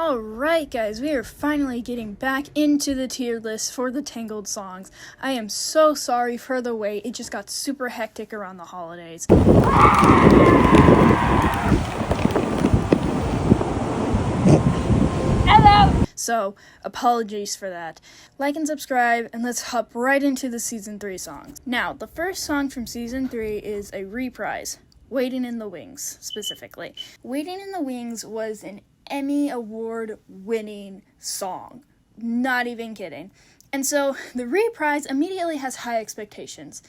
Alright guys, we are finally getting back into the tier list for the Tangled songs. I am so sorry for the wait, it just got super hectic around the holidays. Hello! So, apologies for that. Like and subscribe, and let's hop right into the Season 3 songs. Now, the first song from Season 3 is a reprise. Waiting in the Wings, specifically. Waiting in the Wings was an Emmy Award-winning song. Not even kidding. And so, the reprise immediately has high expectations.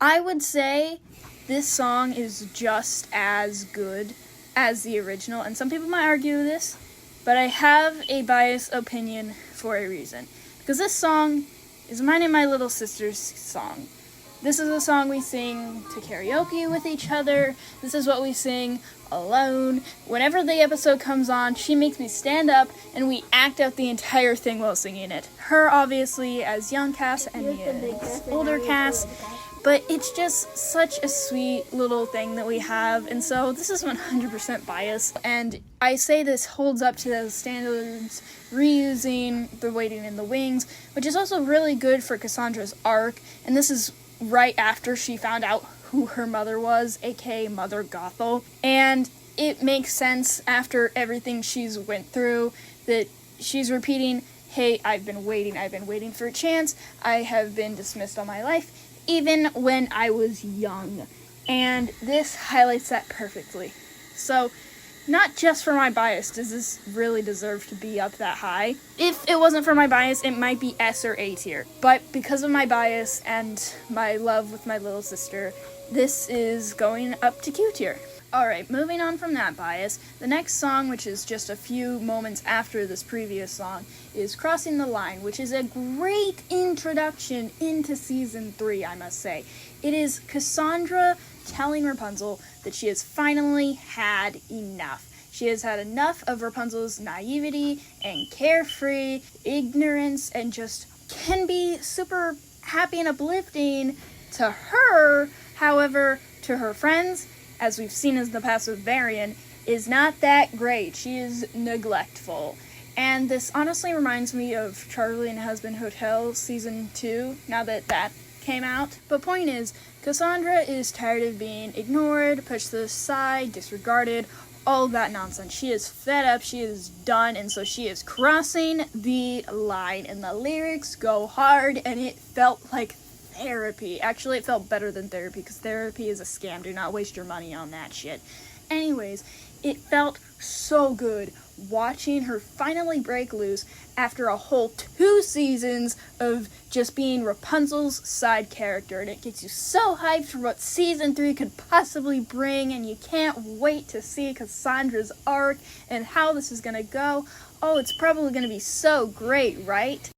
I would say this song is just as good as the original, and some people might argue this, but I have a biased opinion for a reason. Because this song is mine and my little sister's song. This is a song we sing to karaoke with each other. This is what we sing alone. Whenever the episode comes on, she makes me stand up and we act out the entire thing while singing it. Her, obviously, as young Cass, and me as older Cass. But it's just such a sweet little thing that we have, and so this is 100% biased. And I say this holds up to those standards, reusing the Waiting in the Wings, which is also really good for Cassandra's arc, and this is right after she found out who her mother was, aka Mother Gothel. And it makes sense after everything she's went through that she's repeating, hey, I've been waiting for a chance, I have been dismissed all my life, even when I was young. And this highlights that perfectly. So, not just for my bias does this really deserve to be up that high. If it wasn't for my bias, it might be S or A tier. But because of my bias and my love with my little sister, this is going up to Q tier. Alright, moving on from that bias, the next song, which is just a few moments after this previous song, is Crossing the Line, which is a great introduction into Season 3, I must say. It is Cassandra telling Rapunzel that she has finally had enough. She has had enough of Rapunzel's naivety and carefree ignorance and just can be super happy and uplifting to her. However, to her friends, as we've seen in the past with Varian, is not that great. She is neglectful. And this honestly reminds me of Charlie and Husband Hotel Season 2, now that that came out. But point is, Cassandra is tired of being ignored, pushed to the side, disregarded, all that nonsense. She is fed up, she is done, and so she is crossing the line. And the lyrics go hard, and it felt like therapy. Actually, it felt better than therapy, because therapy is a scam. Do not waste your money on that shit. Anyways, it felt so good watching her finally break loose after a whole 2 seasons of just being Rapunzel's side character, and it gets you so hyped for what Season 3 could possibly bring, and you can't wait to see Cassandra's arc and how this is gonna go. Oh, it's probably gonna be so great, right?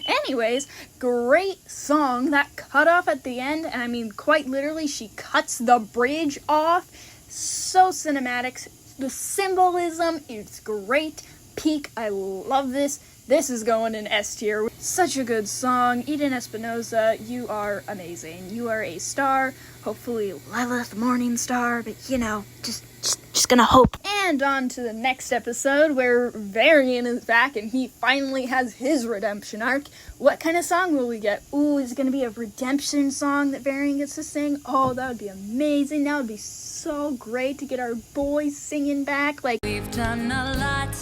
Anyways, great song. That cut off at the end, and I mean quite literally, she cuts the bridge off. So cinematic. The symbolism is great. Peak. I love this. This is going in S tier. Such a good song. Eden Espinosa, you are amazing. You are a star. Hopefully Lilith Morningstar, but you know, just gonna hope. And on to the next episode where Varian is back and he finally has his redemption arc. What kind of song will we get? Ooh, is it gonna be a redemption song that Varian gets to sing? Oh, that would be amazing. That would be so great to get our boys singing back. Like, we've done a lot,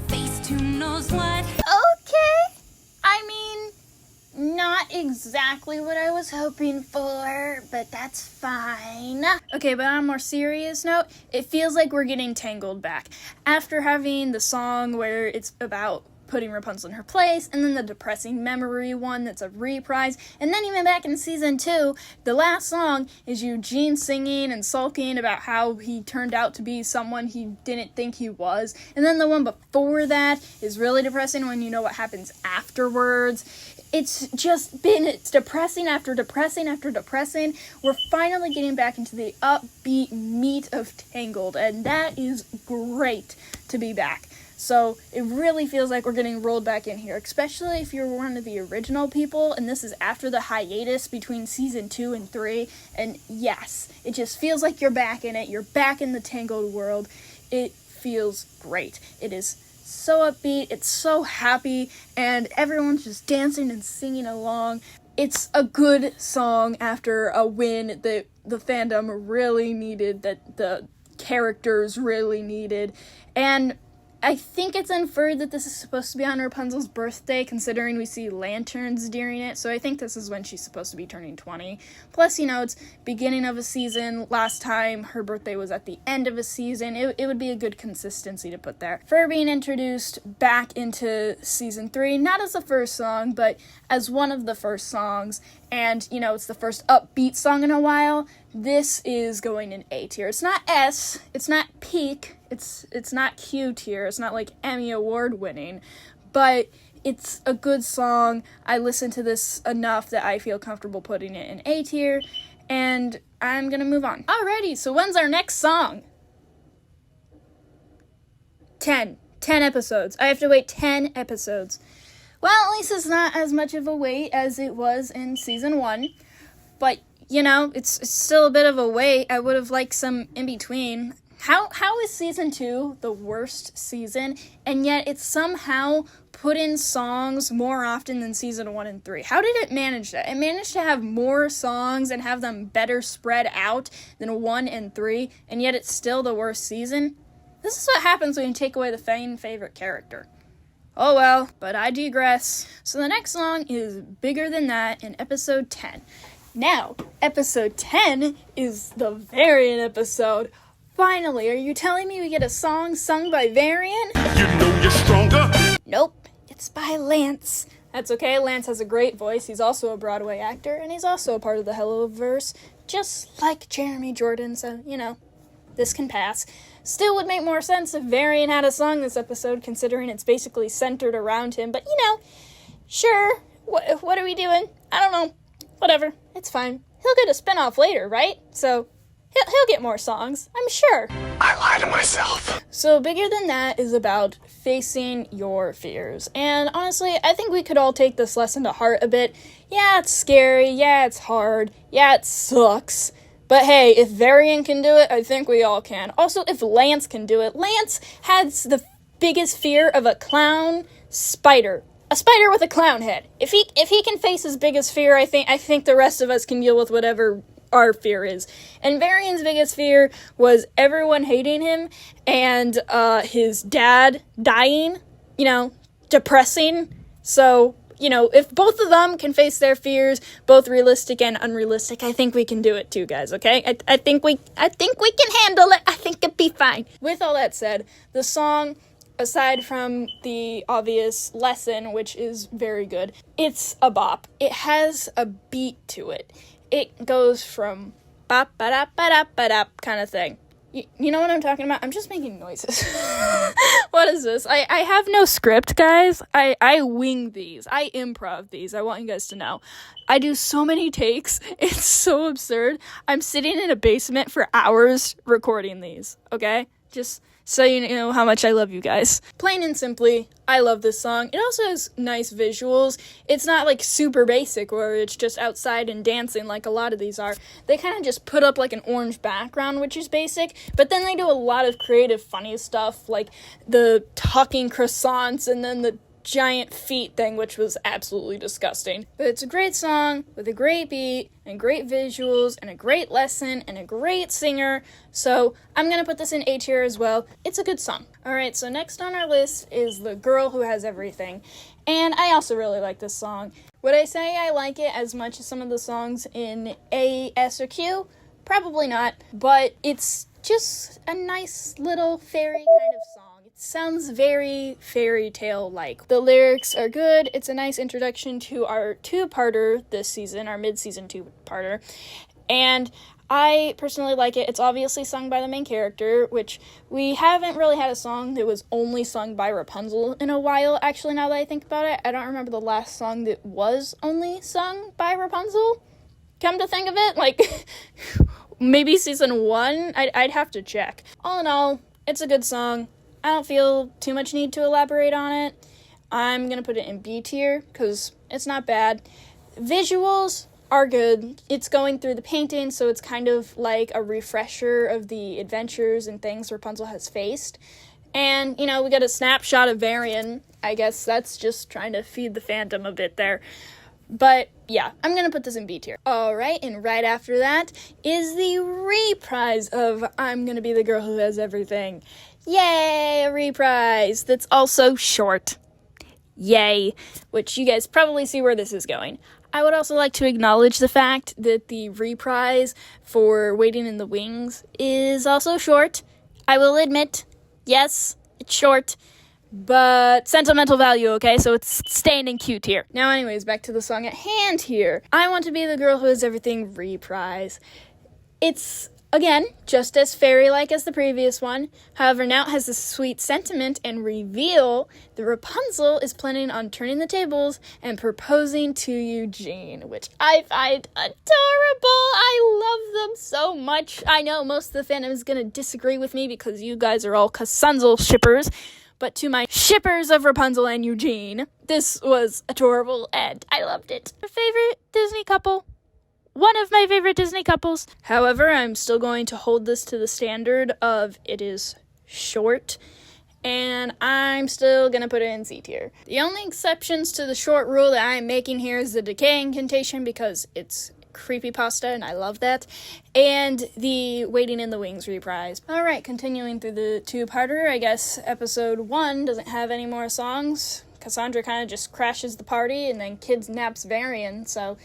face to knows what. Okay, I mean, not exactly what I was hoping for, but that's fine. Okay, but on a more serious note, it feels like we're getting Tangled back. After having the song where it's about putting Rapunzel in her place, and then the depressing memory one that's a reprise, and then even back in Season 2, the last song is Eugene singing and sulking about how he turned out to be someone he didn't think he was, and then the one before that is really depressing when you know what happens afterwards. It's depressing after depressing after depressing. We're finally getting back into the upbeat meat of Tangled, and that is great to be back. So it really feels like we're getting rolled back in here, especially if you're one of the original people, and this is after the hiatus between Season 2 and 3, and yes, it just feels like you're back in it, you're back in the Tangled world. it feels great. It is so upbeat, it's so happy, and everyone's just dancing and singing along. It's a good song after a win that the fandom really needed, that the characters really needed, and I think it's inferred that this is supposed to be on Rapunzel's birthday, considering we see lanterns during it, so I think this is when she's supposed to be turning 20. Plus, it's beginning of a season. Last time, her birthday was at the end of a season. It would be a good consistency to put there. For her being introduced back into Season 3, not as the first song, but as one of the first songs, and, it's the first upbeat song in a while, this is going in A tier. It's not S, it's not peak, it's not Q tier, it's not like Emmy Award winning, but it's a good song. I listen to this enough that I feel comfortable putting it in A tier, and I'm gonna move on. Alrighty, so when's our next song? 10 episodes. I have to wait 10 episodes. Well, at least it's not as much of a wait as it was in Season 1, but, it's still a bit of a wait. I would have liked some in between. How is Season 2 the worst season, and yet it's somehow put in songs more often than Season 1 and 3? How did it manage that? It managed to have more songs and have them better spread out than 1 and 3, and yet it's still the worst season? This is what happens when you take away the fan favorite character. Oh well, but I digress. So the next song is Bigger Than That in episode 10. Now, episode 10 is the Varian episode. Finally, are you telling me we get a song sung by Varian? You know you're stronger. Nope, it's by Lance. That's okay, Lance has a great voice. He's also a Broadway actor, and he's also a part of the Helloverse, just like Jeremy Jordan, so, this can pass. Still would make more sense if Varian had a song this episode, considering it's basically centered around him, but, sure, what are we doing? I don't know. Whatever, it's fine. He'll get a spinoff later, right? So, he'll get more songs, I'm sure. I lie to myself. So Bigger Than That is about facing your fears. And honestly, I think we could all take this lesson to heart a bit. Yeah, it's scary. Yeah, it's hard. Yeah, it sucks. But hey, if Varian can do it, I think we all can. Also, if Lance can do it. Lance has the biggest fear of a clown spider. A spider with a clown head. If he can face his biggest fear, I think the rest of us can deal with whatever our fear is. And Varian's biggest fear was everyone hating him and his dad dying, depressing. So, if both of them can face their fears, both realistic and unrealistic, I think we can do it too, guys, okay? I think we can handle it. I think it'd be fine. With all that said, the song, aside from the obvious lesson, which is very good, it's a bop. It has a beat to it. It goes from bop-ba-dop-ba-dop-ba-dop kind of thing. You know what I'm talking about? I'm just making noises. What is this? I have no script, guys. I wing these. I improv these. I want you guys to know. I do so many takes. It's so absurd. I'm sitting in a basement for hours recording these, okay? Just so you know how much I love you guys. Plain and simply, I love this song. It also has nice visuals. It's not like super basic where it's just outside and dancing like a lot of these are. They kind of just put up like an orange background, which is basic, but then they do a lot of creative, funny stuff like the talking croissants and then the giant feet thing, which was absolutely disgusting. But it's a great song with a great beat and great visuals and a great lesson and a great singer, so I'm gonna put this in A tier as well. It's a good song. Alright, so next on our list is The Girl Who Has Everything, and I also really like this song. Would I say I like it as much as some of the songs in A, S, or Q? Probably not, but it's just a nice little fairy kind of song. Sounds very fairy tale-like. The lyrics are good. It's a nice introduction to our two-parter this season, our mid-season two-parter, and I personally like it. It's obviously sung by the main character, which we haven't really had a song that was only sung by Rapunzel in a while, actually, now that I think about it. I don't remember the last song that was only sung by Rapunzel. Come to think of it, maybe season 1? I'd have to check. All in all, it's a good song. I don't feel too much need to elaborate on it. I'm going to put it in B tier because it's not bad. Visuals are good. It's going through the painting, so it's kind of like a refresher of the adventures and things Rapunzel has faced. And, we got a snapshot of Varian. I guess that's just trying to feed the fandom a bit there. But, yeah, I'm going to put this in B tier. Alright, and right after that is the reprise of I'm Gonna Be the Girl Who Has Everything. Yay, a reprise that's also short. Yay. Which you guys probably see where this is going. I would also like to acknowledge the fact that the reprise for Waiting in the Wings is also short. I will admit, yes, it's short. But sentimental value, okay? So it's staying in Q tier. Now anyways, back to the song at hand here. I Want to Be the Girl Who Has Everything reprise. It's, again, just as fairy-like as the previous one. However, now it has a sweet sentiment and reveal that Rapunzel is planning on turning the tables and proposing to Eugene, which I find adorable. I love them so much. I know most of the fandom is going to disagree with me because you guys are all Casunzel shippers. But to my shippers of Rapunzel and Eugene, this was adorable and I loved it. My favorite Disney couple. One of my favorite Disney couples. However, I'm still going to hold this to the standard of it is short. And I'm still going to put it in C tier. The only exceptions to the short rule that I'm making here is the decay incantation because it's creepypasta and I love that. And the Waiting in the Wings reprise. Alright, continuing through the two-parter, I guess episode 1 doesn't have any more songs. Cassandra kind of just crashes the party and then kidnaps Varian, so,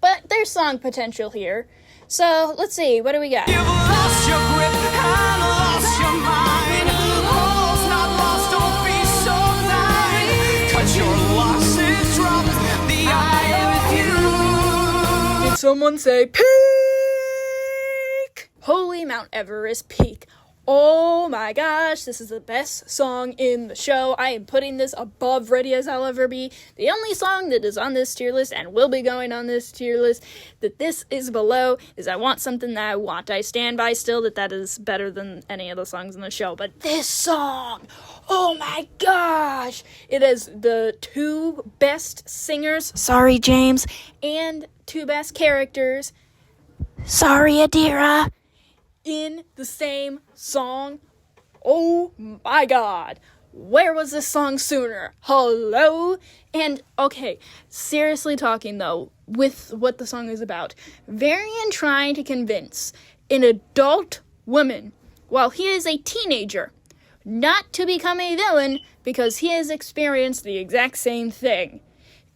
but there's song potential here. So, let's see, what do we got? You've lost your grip and lost your mind. All's not lost, don't be so blind. Cut your losses, drop the eye with you. Did someone say peak? Holy Mount Everest peak. Oh my gosh, this is the best song in the show. I am putting this above Ready As I'll Ever Be. The only song that is on this tier list and will be going on this tier list that this is below is I Want Something That I Want. I stand by still that is better than any of the songs in the show. But this song, oh my gosh, it has the two best singers, sorry James, and two best characters, sorry Adira, in the same song. Oh my god. Where was this song sooner? Hello? And, okay, seriously talking though, with what the song is about. Varian trying to convince an adult woman, while he is a teenager, not to become a villain because he has experienced the exact same thing,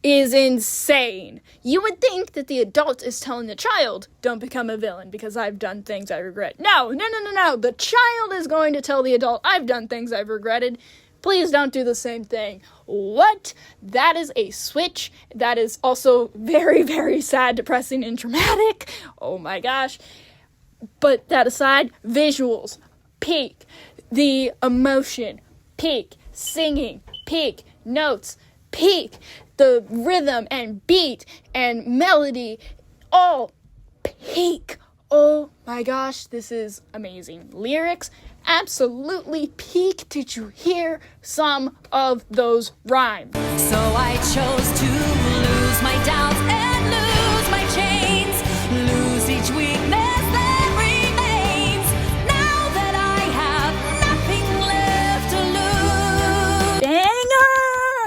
is insane. You would think that the adult is telling the child, don't become a villain because I've done things I regret. No. The child is going to tell the adult, I've done things I've regretted. Please don't do the same thing. What? That is a switch. That is also very, very sad, depressing, and traumatic. Oh my gosh. But that aside, visuals, peak. The emotion, peak. Singing, peak. Notes, peak. The rhythm and beat and melody, all peak. Oh my gosh, this is amazing. Lyrics, absolutely peak. Did you hear some of those rhymes? So I chose to lose my doubts and lose my chains, lose each weakness that remains, now that I have nothing left to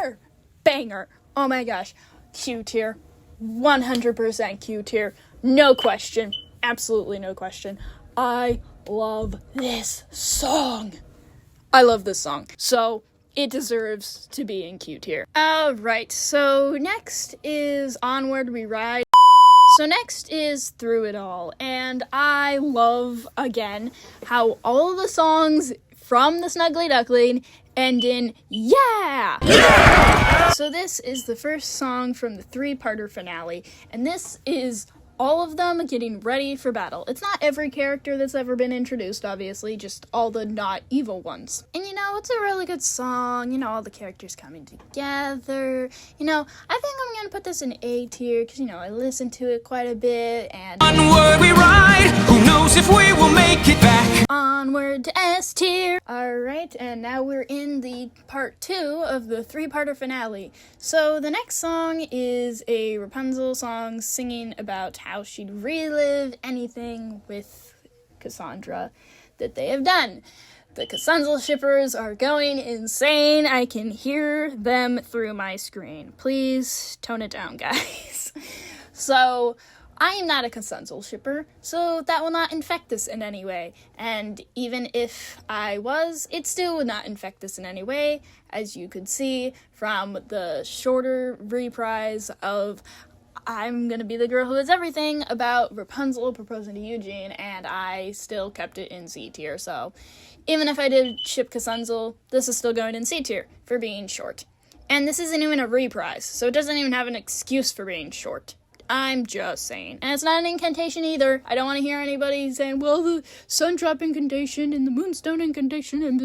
lose. Banger. Oh my gosh. Q tier. 100% Q tier. No question. Absolutely no question. I love this song. I love this song. So, it deserves to be in Q tier. Alright, so next is Onward We Ride. So next is Through It All. And I love, again, how all of the songs from the Snuggly Duckling end in yeah! So this is the first song from the three-parter finale, and this is all of them getting ready for battle. It's not every character that's ever been introduced, obviously, just all the not evil ones. And it's a really good song, all the characters coming together. I think I'm gonna put this in A tier, because, I listen to it quite a bit, and Onward we ride, who knows if we will make it back. onward to S tier. Alright, and now we're in the part 2 of the 3-parter finale. So the next song is a Rapunzel song singing about how she'd relive anything with Cassandra that they have done. The Cassandra shippers are going insane. I can hear them through my screen. Please tone it down, guys. So, I am not a Cassandra shipper, so that will not infect this in any way. And even if I was, it still would not infect this in any way, as you could see from the shorter reprise of I'm gonna be the girl who is everything about Rapunzel proposing to Eugene, and I still kept it in C tier. So even if I did ship Cassandra, this is still going in C tier for being short. And this isn't even a reprise, so it doesn't even have an excuse for being short. I'm just saying. And it's not an incantation either. I don't want to hear anybody saying, well, the sun drop incantation and the moonstone incantation and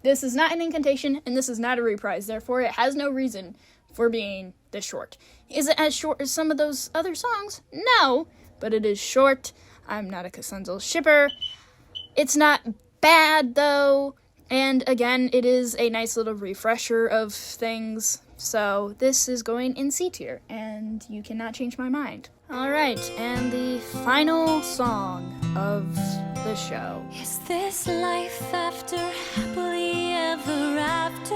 this is not an incantation, and this is not a reprise. Therefore, it has no reason for being this short. Is it as short as some of those other songs? No, but it is short. I'm not a Cassandra shipper. It's not bad, though. And again, it is a nice little refresher of things. So this is going in C tier, and you cannot change my mind. Alright, and the final song of the show. Is this life after happily ever after?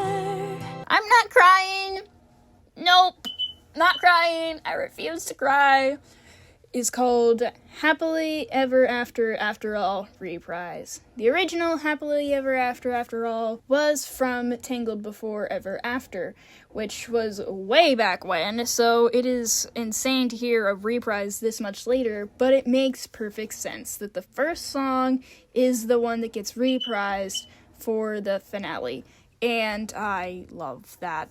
I'm not crying. Nope, not crying. I refuse to cry. Is called Happily Ever After After All Reprise. The original Happily Ever After All was from Tangled Before Ever After, which was way back when, so it is insane to hear a reprise this much later, but it makes perfect sense that the first song is the one that gets reprised for the finale, and I love that.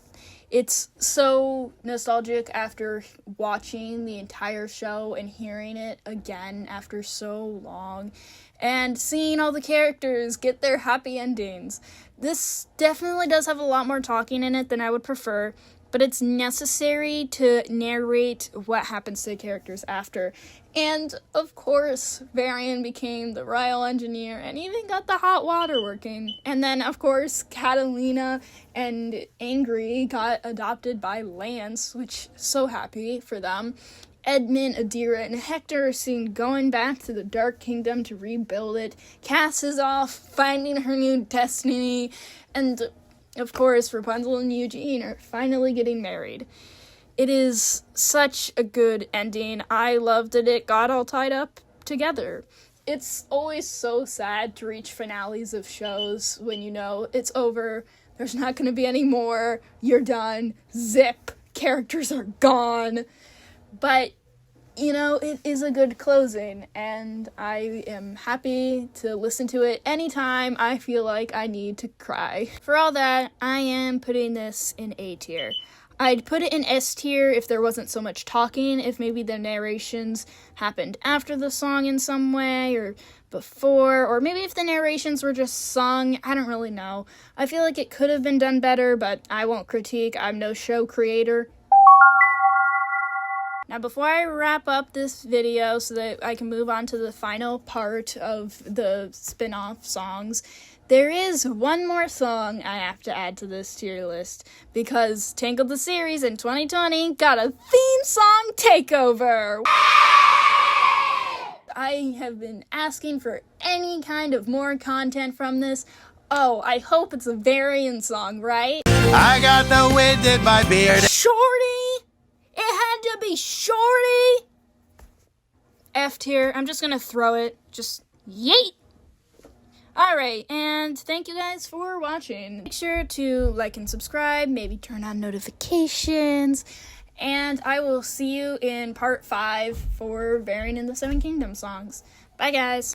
It's so nostalgic after watching the entire show and hearing it again after so long, and seeing all the characters get their happy endings. This definitely does have a lot more talking in it than I would prefer, but it's necessary to narrate what happens to the characters after. And, of course, Varian became the royal engineer and even got the hot water working. And then, of course, Catalina and Angry got adopted by Lance, which so happy for them. Edmund, Adira, and Hector are seen going back to the Dark Kingdom to rebuild it. Cass is off, finding her new destiny. And, of course, Rapunzel and Eugene are finally getting married. It is such a good ending. I loved that it got all tied up together. It's always so sad to reach finales of shows when you know it's over, there's not going to be any more, you're done, zip, characters are gone. But, it is a good closing, and I am happy to listen to it anytime I feel like I need to cry. For all that, I am putting this in A tier. I'd put it in S tier if there wasn't so much talking, if maybe the narrations happened after the song in some way, or before, or maybe if the narrations were just sung. I don't really know. I feel like it could have been done better, but I won't critique. I'm no show creator. Now, before I wrap up this video so that I can move on to the final part of the spin-off songs, there is one more song I have to add to this tier list, because Tangled the series in 2020 got a theme song takeover! I have been asking for any kind of more content from this. Oh, I hope it's a Varian song, right? I got the wind in my beard. Shorty! It had to be Shorty! F tier. I'm just gonna throw it. Just yeet! Alright, and thank you guys for watching. Make sure to like and subscribe, maybe turn on notifications, and I will see you in part 5 for Varian in the Seven Kingdoms songs. Bye, guys!